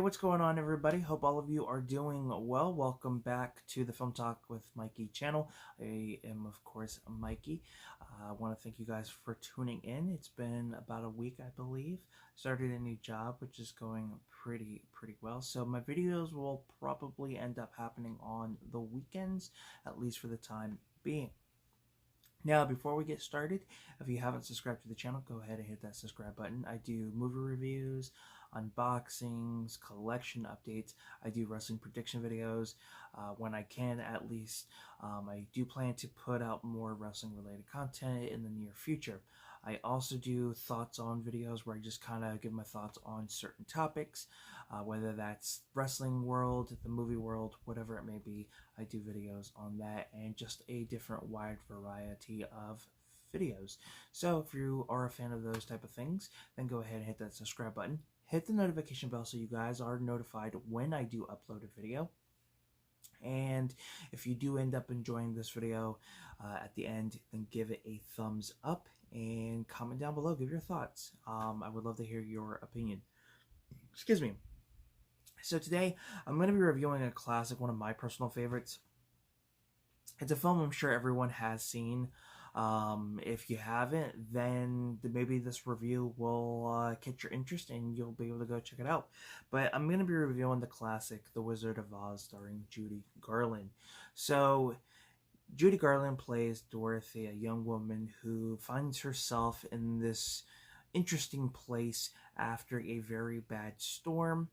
what's going on, everybody? Hope all of you are doing well. Welcome back to the Film Talk with Mikey channel. I am, of course, Mikey. I want to thank you guys for tuning in. It's been about a week, I believe. Started a new job, which is going pretty well. So my videos will probably end up happening on the weekends, at least for the time being. Now, before we get started, if you haven't subscribed to the channel, go ahead and hit that subscribe button. I do movie reviews, unboxings, collection updates. I do wrestling prediction videos when I can, at least. I do plan to put out more wrestling related content in the near future. I also do thoughts on videos where I just kind of give my thoughts on certain topics, whether that's wrestling world, the movie world, whatever it may be. I do videos on that and just a different wide variety of videos. So if you are a fan of those type of things, then go ahead and hit that subscribe button. Hit the notification bell so you guys are notified when I do upload a video. And if you do end up enjoying this video at the end, then give it a thumbs up and comment down below. Give your thoughts. I would love to hear your opinion. Excuse me. So today I'm going to be reviewing a classic, one of my personal favorites. It's a film I'm sure everyone has seen. If you haven't, then maybe this review will catch your interest and you'll be able to go check it out. But I'm going to be reviewing the classic The Wizard of Oz starring Judy Garland. So Judy Garland plays Dorothy, a young woman who finds herself in this interesting place after a very bad storm.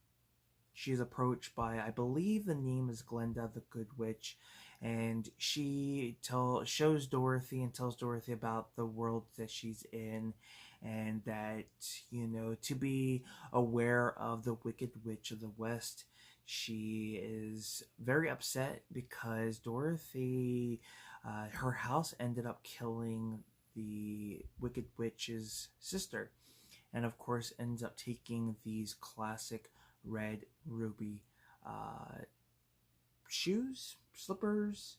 She's approached by, I believe the name is Glenda the Good Witch, and she shows Dorothy and tells Dorothy about the world that she's in, and that, you know, to be aware of the Wicked Witch of the West. She is very upset because Dorothy, her house ended up killing the Wicked Witch's sister, and of course ends up taking these classic red ruby shoes, slippers,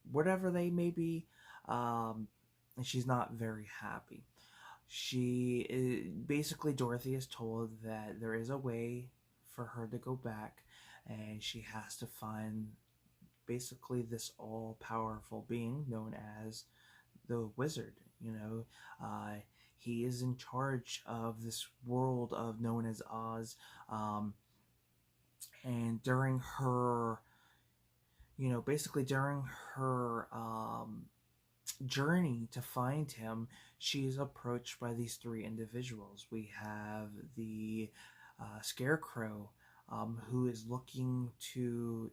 whatever they may be, and she's not very happy. Basically, Dorothy is told that there is a way for her to go back, and she has to find basically this all-powerful being known as the wizard. He is in charge of this world known as Oz, and during her, basically during her journey to find him, she's approached by these three individuals. We have the Scarecrow, who is looking to,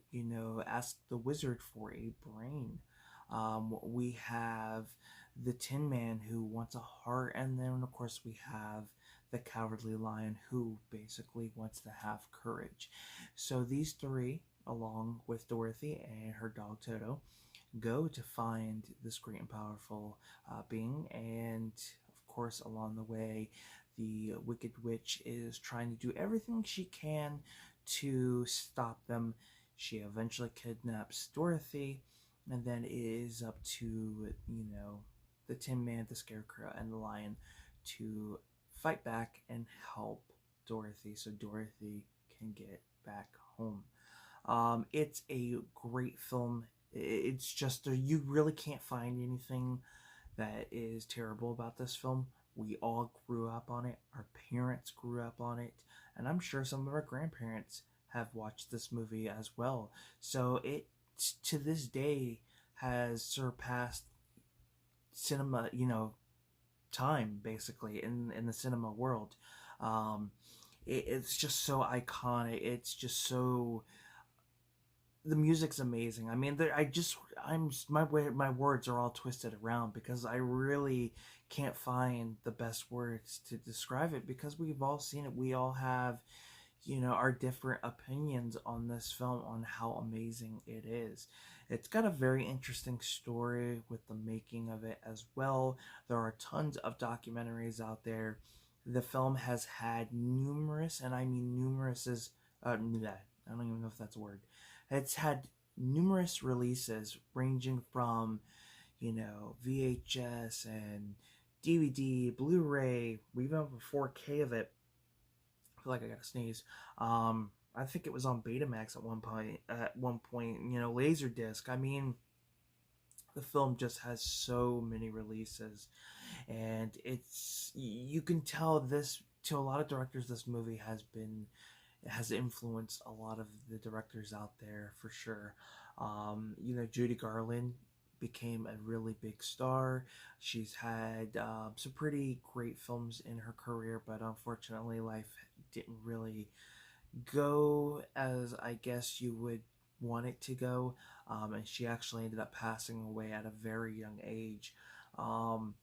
ask the wizard for a brain. We have the Tin Man, who wants a heart, and then of course we have the Cowardly Lion, who basically wants to have courage. So these three, along with Dorothy and her dog Toto, go to find this great and powerful being, and of course along the way the Wicked Witch is trying to do everything she can to stop them. She eventually kidnaps Dorothy, and then it is up to, the Tin Man, the Scarecrow, and the Lion to fight back and help Dorothy so Dorothy can get back home. It's a great film. It's just, you really can't find anything that is terrible about this film. We all grew up on it. Our parents grew up on it. And I'm sure some of our grandparents have watched this movie as well. So it, to this day, has surpassed cinema, time, basically, in the cinema world. It's just so iconic. It's just so, the music's amazing. I mean, my words are all twisted around because I really can't find the best words to describe it, because we've all seen it. We all have, our different opinions on this film, on how amazing it is. It's got a very interesting story with the making of it as well. There are tons of documentaries out there. The film has had numerous, and I mean numerous is, I don't even know if that's a word. It's had numerous releases ranging from, VHS and DVD, Blu-ray. We even have a 4K of it. I feel like I gotta sneeze. I think it was on Betamax at one point. Laserdisc. I mean, the film just has so many releases, and you can tell this to a lot of directors. This movie has influenced a lot of the directors out there for sure. Judy Garland became a really big star. She's had some pretty great films in her career, but unfortunately, life didn't really go as I guess you would want it to go. And she actually ended up passing away at a very young age. Um,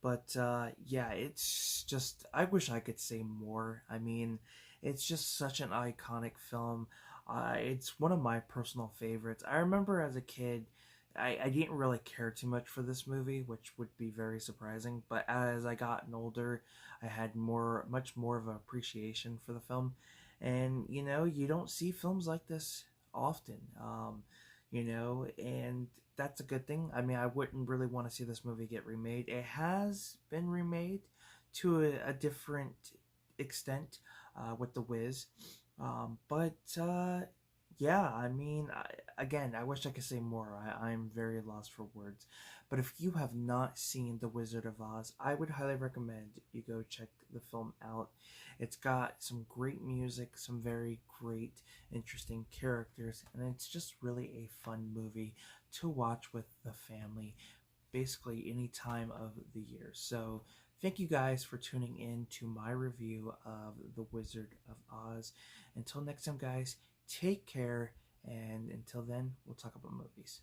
but yeah, it's just, I wish I could say more. I mean, it's just such an iconic film. It's one of my personal favorites. I remember as a kid, I didn't really care too much for this movie, which would be very surprising. But as I gotten older, I had much more of an appreciation for the film. And you don't see films like this often. And that's a good thing. I mean, I wouldn't really want to see this movie get remade. It has been remade to a different extent with The Wiz. But yeah, I mean, again, I wish I could say more. I'm very lost for words. But if you have not seen The Wizard of Oz, I would highly recommend you go check the film out. It's got some great music, some very great, interesting characters, and it's just really a fun movie to watch with the family basically any time of the year. So, thank you guys for tuning in to my review of The Wizard of Oz. Until next time, guys, take care, and until then, we'll talk about movies.